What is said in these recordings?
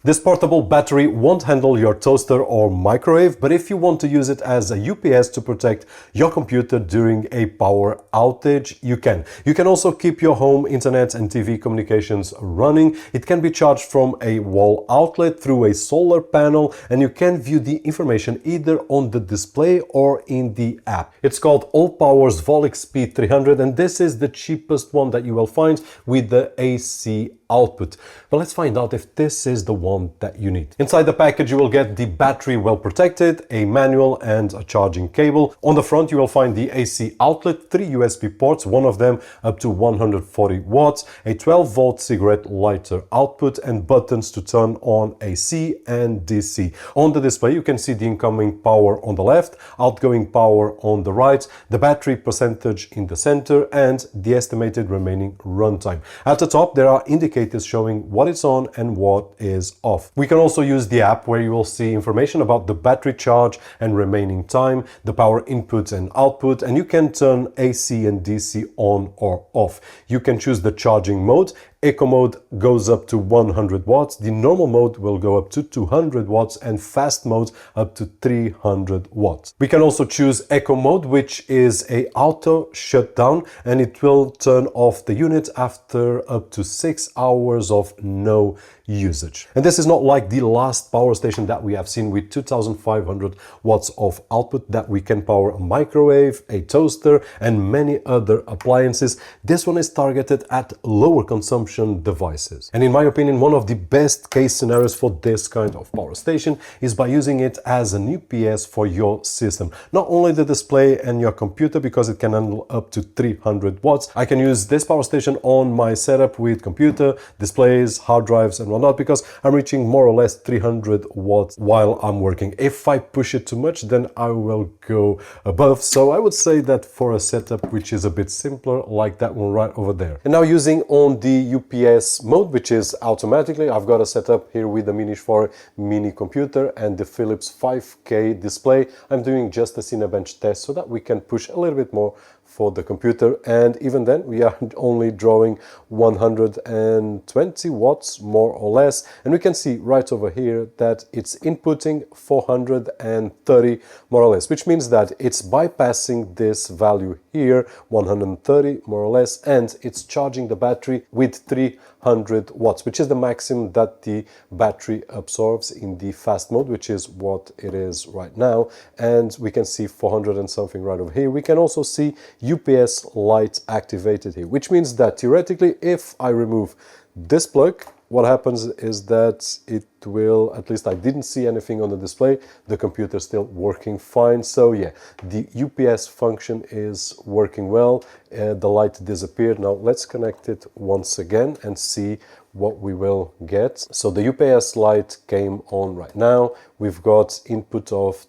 This portable battery won't handle your toaster or microwave, but if you want to use it as a UPS to protect your computer during a power outage, you can. You can also keep your home internet and TV communications running. It can be charged from a wall outlet through a solar panel, and you can view the information either on the display or in the app. It's called AllPowers Volix P300, and this is the cheapest one that you will find with the AC output. But let's find out if this is the one that you need. Inside the package you will get the battery well protected, a manual and a charging cable. On the front you will find the AC outlet, 3 USB ports, one of them up to 140 watts, a 12-volt cigarette lighter output, and buttons to turn on AC and DC. On the display you can see the incoming power on the left, outgoing power on the right, the battery percentage in the center, and the estimated remaining runtime. At the top there are indicators showing what is on and what is off. We can also use the app where you will see information about the battery charge and remaining time, the power input and output, and you can turn AC and DC on or off. You can choose the charging mode. Eco mode goes up to 100 watts, the normal mode will go up to 200 watts, and fast mode up to 300 watts. We can also choose Eco mode, which is a auto shutdown, and it will turn off the unit after up to 6 hours of no usage. And this is not like the last power station that we have seen with 2500 watts of output that we can power a microwave, a toaster, and many other appliances. This one is targeted at lower consumption devices. And in my opinion, one of the best case scenarios for this kind of power station is by using it as an UPS for your system. Not only the display and your computer, because it can handle up to 300 watts. I can use this power station on my setup with computer, displays, hard drives, and whatnot, because I'm reaching more or less 300 watts while I'm working. If I push it too much, then I will go above. So I would say that for a setup which is a bit simpler, like that one right over there. And now using on the UPS mode, which is automatically, I've got a setup here with the Mini 4 mini computer and the Philips 5K display. I'm doing just a Cinebench test so that we can push a little bit more for the computer, and even then we are only drawing 120 watts more or less, and we can see right over here that it's inputting 430 more or less, which means that it's bypassing this value here, 130 more or less, and it's charging the battery with 300 watts, which is the maximum that the battery absorbs in the fast mode, which is what it is right now. And we can see 400 and something right over here. We can also see UPS light activated here, which means that theoretically, if I remove this plug, what happens is that it will, at least I didn't see anything on the display, the computer is still working fine. So yeah, the UPS function is working well. The light disappeared. Now let's connect it once again and see what we will get. So the UPS light came on right now. We've got input of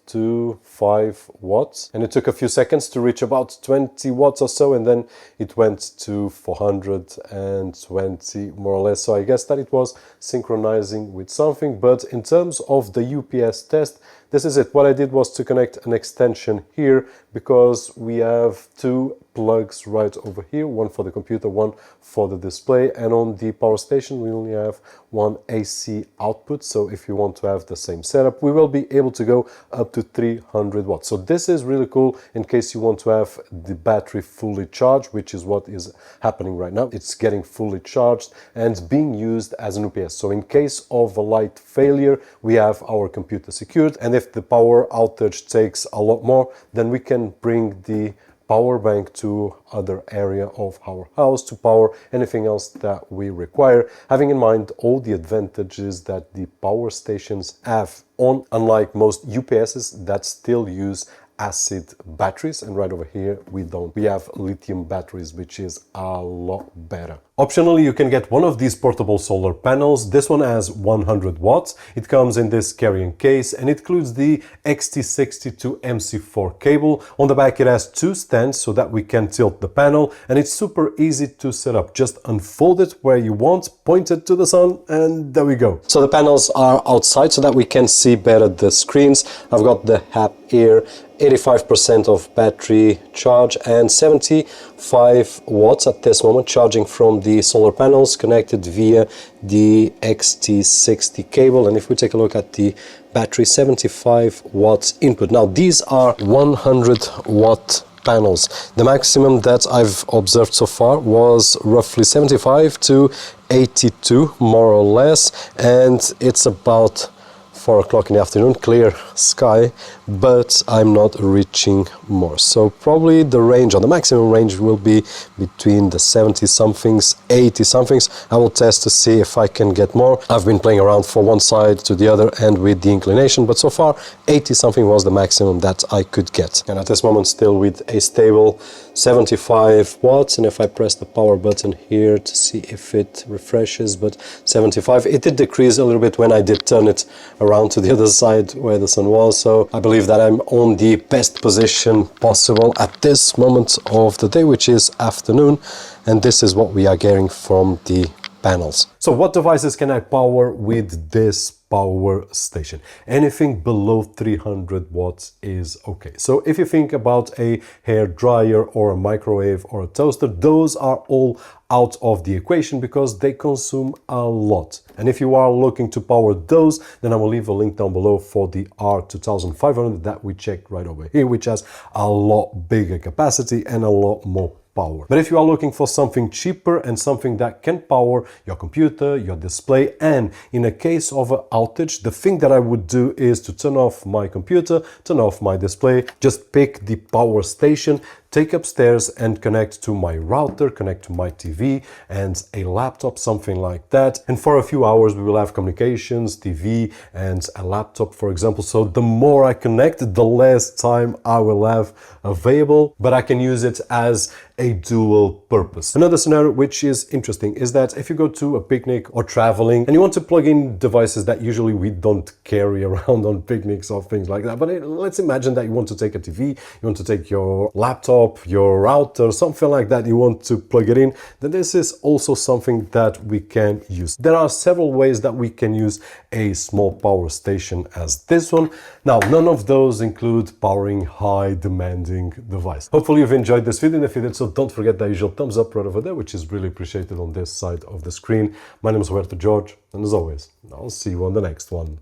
5 watts, and it took a few seconds to reach about 20 watts or so, and then it went to 420 more or less. So I guess that it was synchronizing with something. But in terms of the UPS test, this is it. What I did was to connect an extension here, because we have 2 plugs right over here, one for the computer, one for the display, and on the power station we only have 1 AC output. So if you want to have the same setup, we will be able to go up to 300 watts. So this is really cool in case you want to have the battery fully charged, which is what is happening right now. It's getting fully charged and being used as an UPS. So in case of a light failure, we have our computer secured, and if the power outage takes a lot more, then we can bring the power bank to other area of our house to power anything else that we require, having in mind all the advantages that the power stations have on, unlike most UPSs that still use acid batteries, and right over here we don't. We have lithium batteries, which is a lot better. Optionally, you can get one of these portable solar panels. This one has 100 watts. It comes in this carrying case, and it includes the XT60 to MC4 cable. On the back it has 2 stands so that we can tilt the panel, and it's super easy to set up. Just unfold it where you want, point it to the sun, and there we go. So the panels are outside so that we can see better the screens. I've got the app here, 85% of battery charge and 70 5 watts at this moment, charging from the solar panels connected via the XT60 cable. And if we take a look at the battery, 75 watts input. Now these are 100 watt panels. The maximum that I've observed so far was roughly 75 to 82, more or less, and it's about 4 o'clock in the afternoon, clear sky, but I'm not reaching more. So probably the range, or the maximum range, will be between the 70 somethings, 80 somethings. I will test to see if I can get more. I've been playing around from one side to the other and with the inclination, but so far 80 something was the maximum that I could get. And at this moment still with a stable 75 watts, and if I press the power button here to see if it refreshes, but 75, it did decrease a little bit when I did turn it around to the other side where the sun was. So I believe that I'm on the best position possible at this moment of the day, which is afternoon, and this is what we are getting from the panels. So what devices can I power with this power station? Anything below 300 watts is okay. So if you think about a hair dryer or a microwave or a toaster, those are all out of the equation because they consume a lot. And if you are looking to power those, then I will leave a link down below for the R2500 that we checked right over here, which has a lot bigger capacity and a lot more power. But if you are looking for something cheaper and something that can power your computer, your display, and in a case of an outage, the thing that I would do is to turn off my computer, turn off my display, just pick the power station, take upstairs and connect to my router, connect to my TV and a laptop, something like that. And for a few hours we will have communications, TV and a laptop, for example. So the more I connect, the less time I will have available, but I can use it as a dual purpose. Another scenario which is interesting is that if you go to a picnic or traveling and you want to plug in devices that usually we don't carry around on picnics or things like that, but let's imagine that you want to take a TV, you want to take your laptop, your router, something like that, you want to plug it in, then this is also something that we can use. There are several ways that we can use a small power station as this one. Now, none of those include powering high demanding device. Hopefully you've enjoyed this video, and if you did so, don't forget that usual thumbs up right over there, which is really appreciated on this side of the screen. My name is Roberto, and as always, I'll see you on the next one.